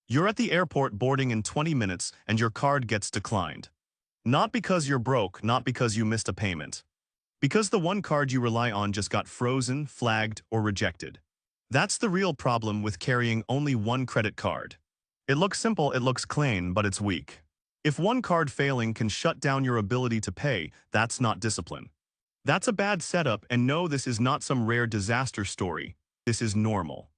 You're at the airport boarding in 20 minutes and your card gets declined. Not because you're broke, not because you missed a payment. Because the one card you rely on just got frozen, flagged, or rejected. That's the real problem with carrying only one credit card. It looks simple, it looks clean, but it's weak. If one card failing can shut down your ability to pay, that's not discipline. That's a bad setup, and no, this is not some rare disaster story. This is normal.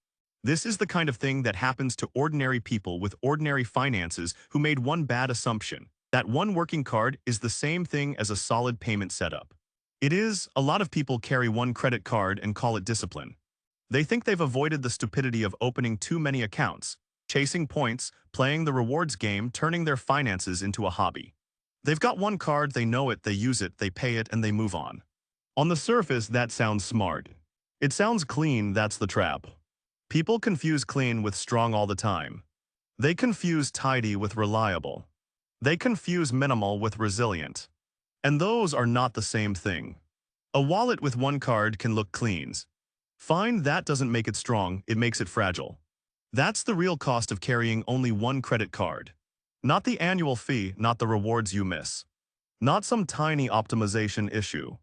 This is the kind of thing that happens to ordinary people with ordinary finances who made one bad assumption, that one working card is the same thing as a solid payment setup. It is. A lot of people carry one credit card and call it discipline. They think they've avoided the stupidity of opening too many accounts, chasing points, playing the rewards game, turning their finances into a hobby. They've got one card, they know it, they use it, they pay it, and they move on. On the surface, that sounds smart. It sounds clean, that's the trap. People confuse clean with strong all the time. They confuse tidy with reliable. They confuse minimal with resilient. And those are not the same thing. A wallet with one card can look clean. Fine, that doesn't make it strong, it makes it fragile. That's the real cost of carrying only one credit card. Not the annual fee, not the rewards you miss. Not some tiny optimization issue.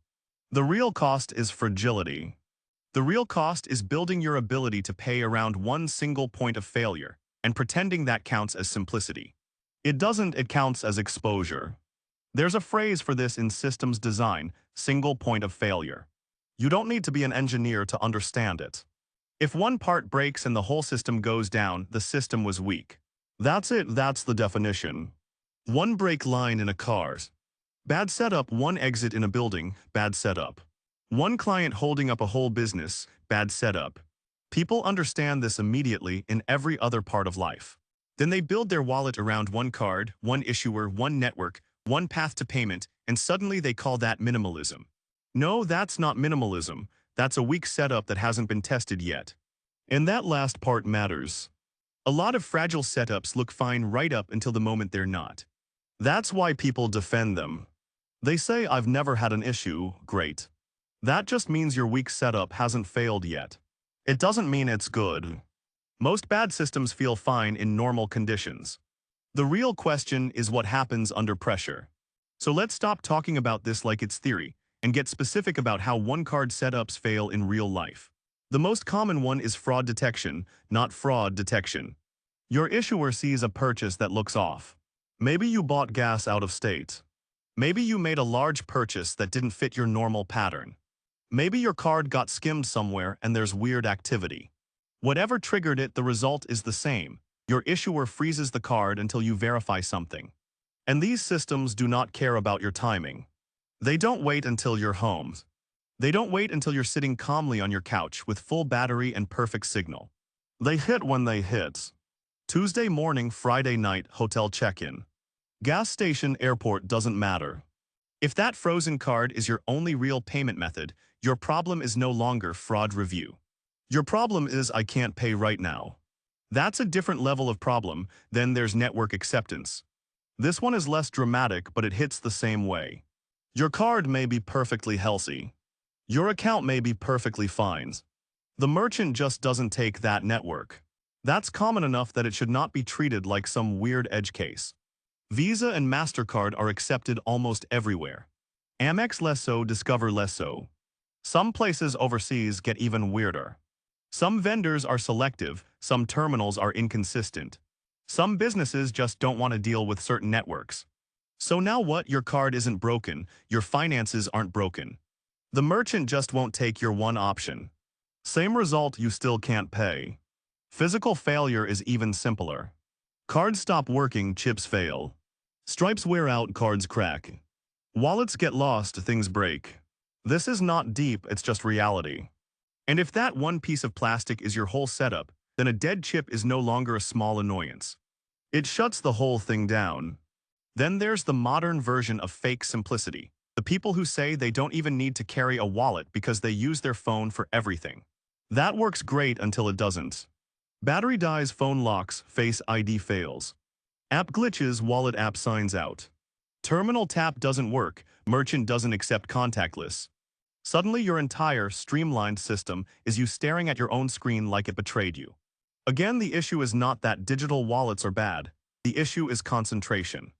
The real cost is fragility. The real cost is building your ability to pay around one single point of failure and pretending that counts as simplicity. It doesn't, it counts as exposure. There's a phrase for this in systems design, single point of failure. You don't need to be an engineer to understand it. If one part breaks and the whole system goes down, the system was weak. That's it, that's the definition. One brake line in a car. Bad setup. One exit in a building, bad setup. One client holding up a whole business, bad setup. People understand this immediately in every other part of life. Then they build their wallet around one card, one issuer, one network, one path to payment, and suddenly they call that minimalism. No, that's not minimalism. That's a weak setup that hasn't been tested yet. And that last part matters. A lot of fragile setups look fine right up until the moment they're not. That's why people defend them. They say, I've never had an issue, great. That just means your weak setup hasn't failed yet. It doesn't mean it's good. Most bad systems feel fine in normal conditions. The real question is what happens under pressure. So let's stop talking about this like it's theory and get specific about how one-card setups fail in real life. The most common one is fraud detection, not fraud detection. Your issuer sees a purchase that looks off. Maybe you bought gas out of state. Maybe you made a large purchase that didn't fit your normal pattern. Maybe your card got skimmed somewhere and there's weird activity. Whatever triggered it, the result is the same. Your issuer freezes the card until you verify something. And these systems do not care about your timing. They don't wait until you're home. They don't wait until you're sitting calmly on your couch with full battery and perfect signal. They hit when they hit. Tuesday morning, Friday night, hotel check-in. Gas station, airport, doesn't matter. If that frozen card is your only real payment method, your problem is no longer fraud review. Your problem is I can't pay right now. That's a different level of problem. Then there's network acceptance. This one is less dramatic, but it hits the same way. Your card may be perfectly healthy. Your account may be perfectly fine. The merchant just doesn't take that network. That's common enough that it should not be treated like some weird edge case. Visa and MasterCard are accepted almost everywhere. Amex less so, Discover less so. Some places overseas get even weirder. Some vendors are selective, some terminals are inconsistent. Some businesses just don't want to deal with certain networks. So now what? Your card isn't broken, your finances aren't broken. The merchant just won't take your one option. Same result, you still can't pay. Physical failure is even simpler. Cards stop working, chips fail. Stripes wear out, cards crack. Wallets get lost, things break. This is not deep, it's just reality. And if that one piece of plastic is your whole setup, then a dead chip is no longer a small annoyance. It shuts the whole thing down. Then there's the modern version of fake simplicity. The people who say they don't even need to carry a wallet because they use their phone for everything. That works great until it doesn't. Battery dies, phone locks, Face ID fails. App glitches, wallet app signs out. Terminal tap doesn't work, merchant doesn't accept contactless. Suddenly your entire streamlined system is you staring at your own screen like it betrayed you. Again, the issue is not that digital wallets are bad. The issue is concentration.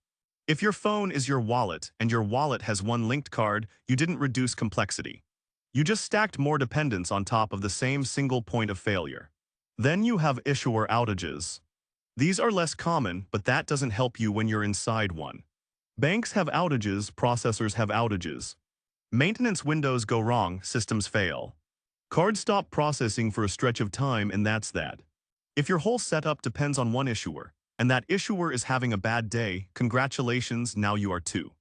If your phone is your wallet and your wallet has one linked card, you didn't reduce complexity. You just stacked more dependence on top of the same single point of failure. Then you have issuer outages. These are less common, but that doesn't help you when you're inside one. Banks have outages, processors have outages. Maintenance windows go wrong, systems fail. Cards stop processing for a stretch of time, and that's that. If your whole setup depends on one issuer, and that issuer is having a bad day, congratulations, now you are too.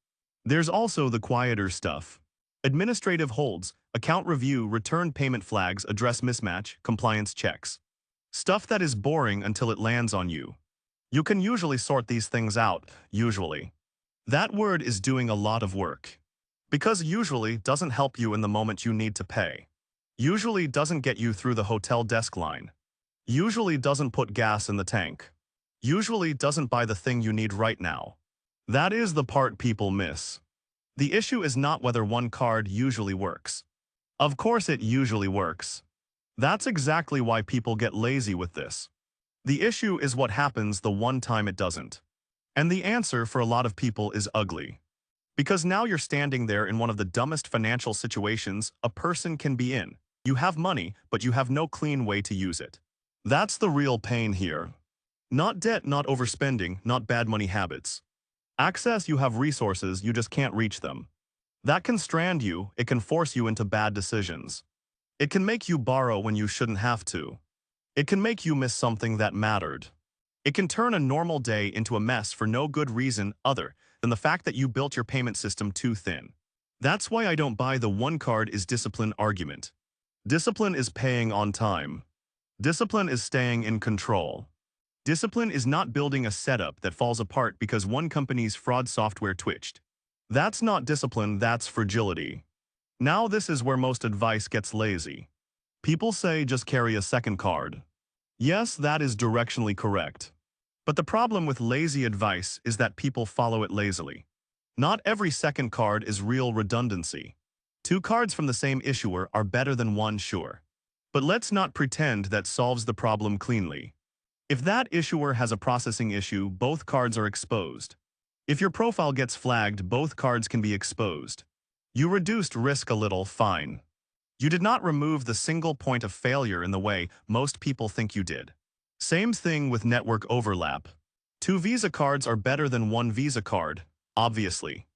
There's also the quieter stuff. Administrative holds, account review, return payment flags, address mismatch, compliance checks. Stuff that is boring until it lands on you. You can usually sort these things out, usually. That word is doing a lot of work. Because usually doesn't help you in the moment you need to pay. Usually doesn't get you through the hotel desk line. Usually doesn't put gas in the tank. Usually doesn't buy the thing you need right now. That is the part people miss. The issue is not whether one card usually works. Of course it usually works. That's exactly why people get lazy with this. The issue is what happens the one time it doesn't. And the answer for a lot of people is ugly. Because now you're standing there in one of the dumbest financial situations a person can be in. You have money, but you have no clean way to use it. That's the real pain here. Not debt, not overspending, not bad money habits. Access, you have resources, you just can't reach them. That can strand you, it can force you into bad decisions. It can make you borrow when you shouldn't have to. It can make you miss something that mattered. It can turn a normal day into a mess for no good reason other than the fact that you built your payment system too thin. That's why I don't buy the one card is discipline argument. Discipline is paying on time. Discipline is staying in control. Discipline is not building a setup that falls apart because one company's fraud software twitched. That's not discipline, that's fragility. Now this is where most advice gets lazy. People say just carry a second card. Yes, that is directionally correct. But the problem with lazy advice is that people follow it lazily. Not every second card is real redundancy. Two cards from the same issuer are better than one, sure. But let's not pretend that solves the problem cleanly. If that issuer has a processing issue, both cards are exposed. If your profile gets flagged, both cards can be exposed. You reduced risk a little, fine. You did not remove the single point of failure in the way most people think you did. Same thing with network overlap. Two Visa cards are better than one Visa card, obviously.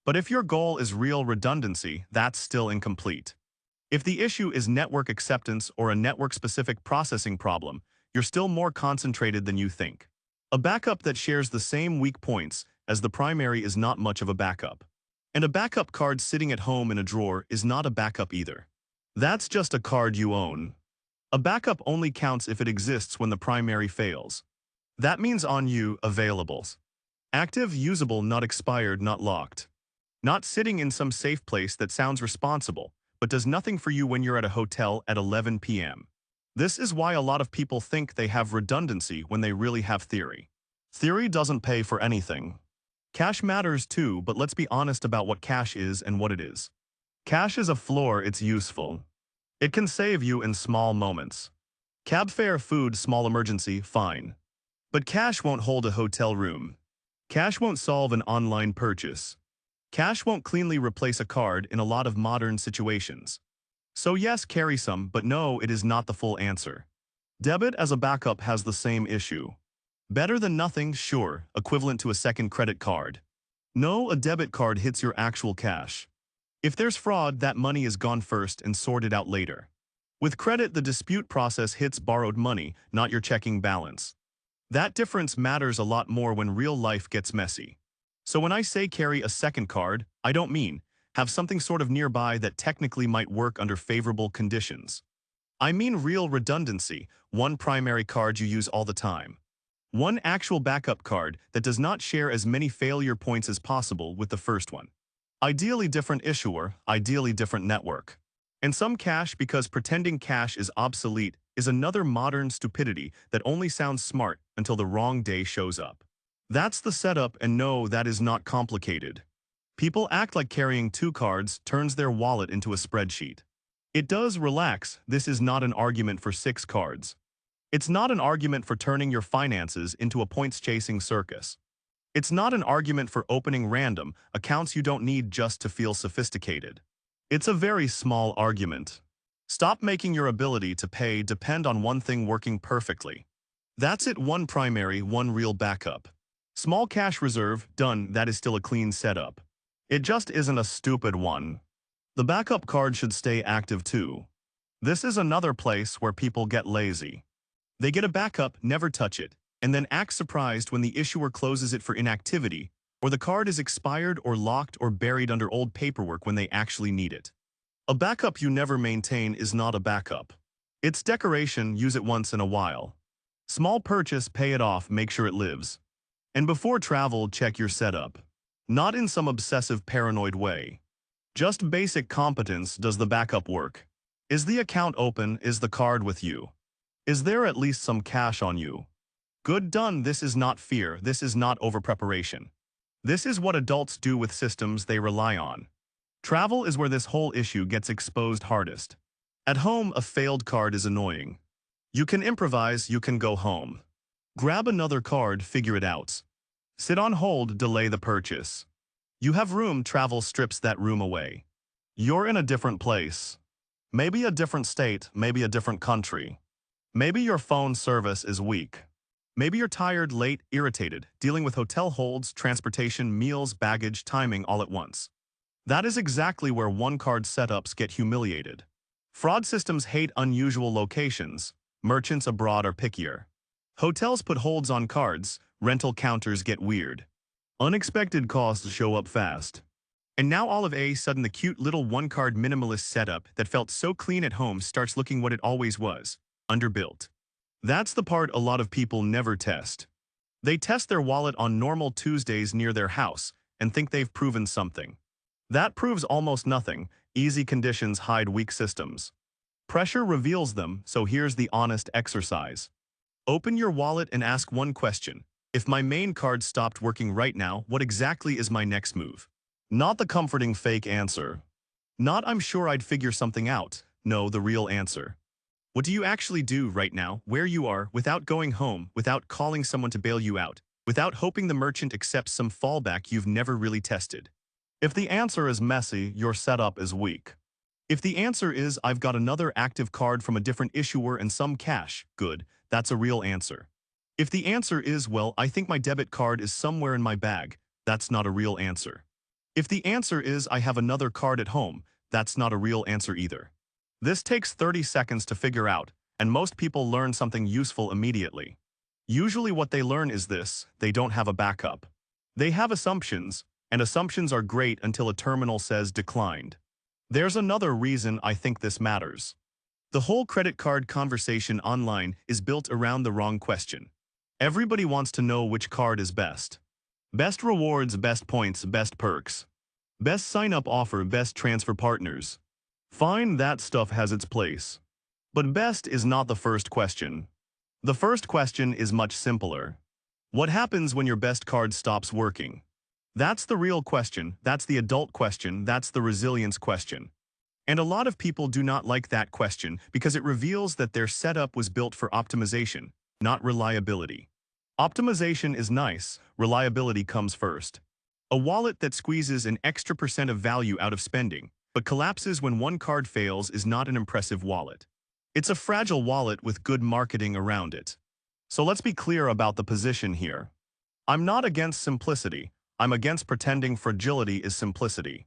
But if your goal is real redundancy, that's still incomplete. If the issue is network acceptance or a network-specific processing problem, you're still more concentrated than you think. A backup that shares the same weak points as the primary is not much of a backup. And a backup card sitting at home in a drawer is not a backup either. That's just a card you own. A backup only counts if it exists when the primary fails. That means on you, availables. Active, usable, not expired, not locked. Not sitting in some safe place that sounds responsible, but does nothing for you when you're at a hotel at 11 p.m. This is why a lot of people think they have redundancy when they really have theory. Theory doesn't pay for anything. Cash matters too, but let's be honest about what cash is and what it is. Cash is a floor, it's useful. It can save you in small moments. Cab fare, food, small emergency, fine. But cash won't hold a hotel room. Cash won't solve an online purchase. Cash won't cleanly replace a card in a lot of modern situations. So yes, carry some, but no, it is not the full answer. Debit as a backup has the same issue. Better than nothing, sure, equivalent to a second credit card. No, a debit card hits your actual cash. If there's fraud, that money is gone first and sorted out later. With credit, the dispute process hits borrowed money, not your checking balance. That difference matters a lot more when real life gets messy. So when I say carry a second card, I don't mean have something sort of nearby that technically might work under favorable conditions. I mean real redundancy, one primary card you use all the time. One actual backup card that does not share as many failure points as possible with the first one. Ideally different issuer, ideally different network. And some cash, because pretending cash is obsolete is another modern stupidity that only sounds smart until the wrong day shows up. That's the setup, and no, that is not complicated. People act like carrying two cards turns their wallet into a spreadsheet. It does, relax, this is not an argument for 6 cards. It's not an argument for turning your finances into a points-chasing circus. It's not an argument for opening random accounts you don't need just to feel sophisticated. It's a very small argument. Stop making your ability to pay depend on one thing working perfectly. That's it, one primary, one real backup. Small cash reserve, done, that is still a clean setup. It just isn't a stupid one. The backup card should stay active too. This is another place where people get lazy. They get a backup, never touch it, and then act surprised when the issuer closes it for inactivity, or the card is expired or locked or buried under old paperwork when they actually need it. A backup you never maintain is not a backup. It's decoration, use it once in a while. Small purchase, pay it off, make sure it lives. And before travel, check your setup. Not in some obsessive paranoid way. Just basic competence, does the backup work? Is the account open, is the card with you? Is there at least some cash on you? Good, done. This is not fear, this is not over-preparation. This is what adults do with systems they rely on. Travel is where this whole issue gets exposed hardest. At home, a failed card is annoying. You can improvise, you can go home. Grab another card, figure it out. Sit on hold, delay the purchase. You have room, travel strips that room away. You're in a different place. Maybe a different state, maybe a different country. Maybe your phone service is weak. Maybe you're tired, late, irritated, dealing with hotel holds, transportation, meals, baggage, timing all at once. That is exactly where one-card setups get humiliated. Fraud systems hate unusual locations. Merchants abroad are pickier. Hotels put holds on cards. Rental counters get weird. Unexpected costs show up fast. And now all of a sudden the cute little one-card minimalist setup that felt so clean at home starts looking what it always was, underbuilt. That's the part a lot of people never test. They test their wallet on normal Tuesdays near their house and think they've proven something. That proves almost nothing. Easy conditions hide weak systems. Pressure reveals them, so here's the honest exercise. Open your wallet and ask one question. If my main card stopped working right now, what exactly is my next move? Not the comforting fake answer. Not I'm sure I'd figure something out. No, the real answer. What do you actually do right now, where you are, without going home, without calling someone to bail you out, without hoping the merchant accepts some fallback you've never really tested? If the answer is messy, your setup is weak. If the answer is I've got another active card from a different issuer and some cash, good, that's a real answer. If the answer is, well, I think my debit card is somewhere in my bag, that's not a real answer. If the answer is I have another card at home, that's not a real answer either. This takes 30 seconds to figure out, and most people learn something useful immediately. Usually what they learn is this: they don't have a backup. They have assumptions, and assumptions are great until a terminal says declined. There's another reason I think this matters. The whole credit card conversation online is built around the wrong question. Everybody wants to know which card is best. Best rewards, best points, best perks. Best sign-up offer, best transfer partners. Fine, that stuff has its place. But best is not the first question. The first question is much simpler. What happens when your best card stops working? That's the real question, that's the adult question, that's the resilience question. And a lot of people do not like that question because it reveals that their setup was built for optimization, not reliability. Optimization is nice, reliability comes first. A wallet that squeezes an extra % of value out of spending, but collapses when one card fails, is not an impressive wallet. It's a fragile wallet with good marketing around it. So let's be clear about the position here. I'm not against simplicity, I'm against pretending fragility is simplicity.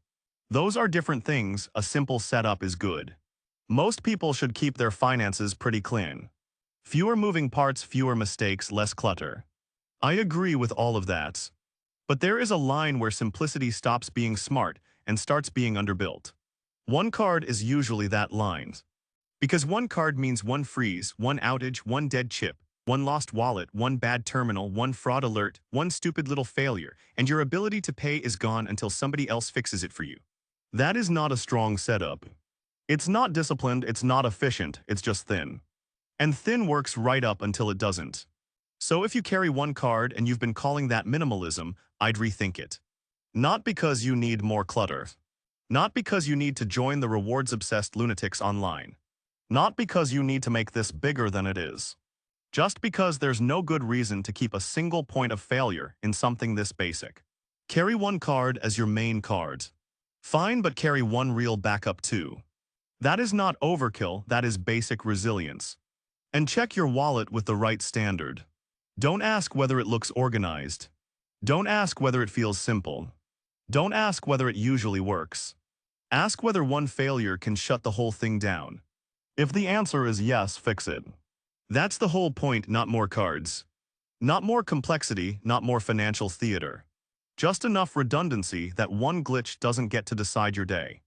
Those are different things. A simple setup is good. Most people should keep their finances pretty clean. Fewer moving parts, fewer mistakes, less clutter. I agree with all of that. But there is a line where simplicity stops being smart and starts being underbuilt. One card is usually that line. Because one card means one freeze, one outage, one dead chip, one lost wallet, one bad terminal, one fraud alert, one stupid little failure, and your ability to pay is gone until somebody else fixes it for you. That is not a strong setup. It's not disciplined, it's not efficient, it's just thin. And thin works right up until it doesn't. So if you carry one card and you've been calling that minimalism, I'd rethink it. Not because you need more clutter. Not because you need to join the rewards-obsessed lunatics online. Not because you need to make this bigger than it is. Just because there's no good reason to keep a single point of failure in something this basic. Carry one card as your main card. Fine, but carry one real backup too. That is not overkill, that is basic resilience. And check your wallet with the right standard. Don't ask whether it looks organized. Don't ask whether it feels simple. Don't ask whether it usually works. Ask whether one failure can shut the whole thing down. If the answer is yes, fix it. That's the whole point, not more cards. Not more complexity, not more financial theater. Just enough redundancy that one glitch doesn't get to decide your day.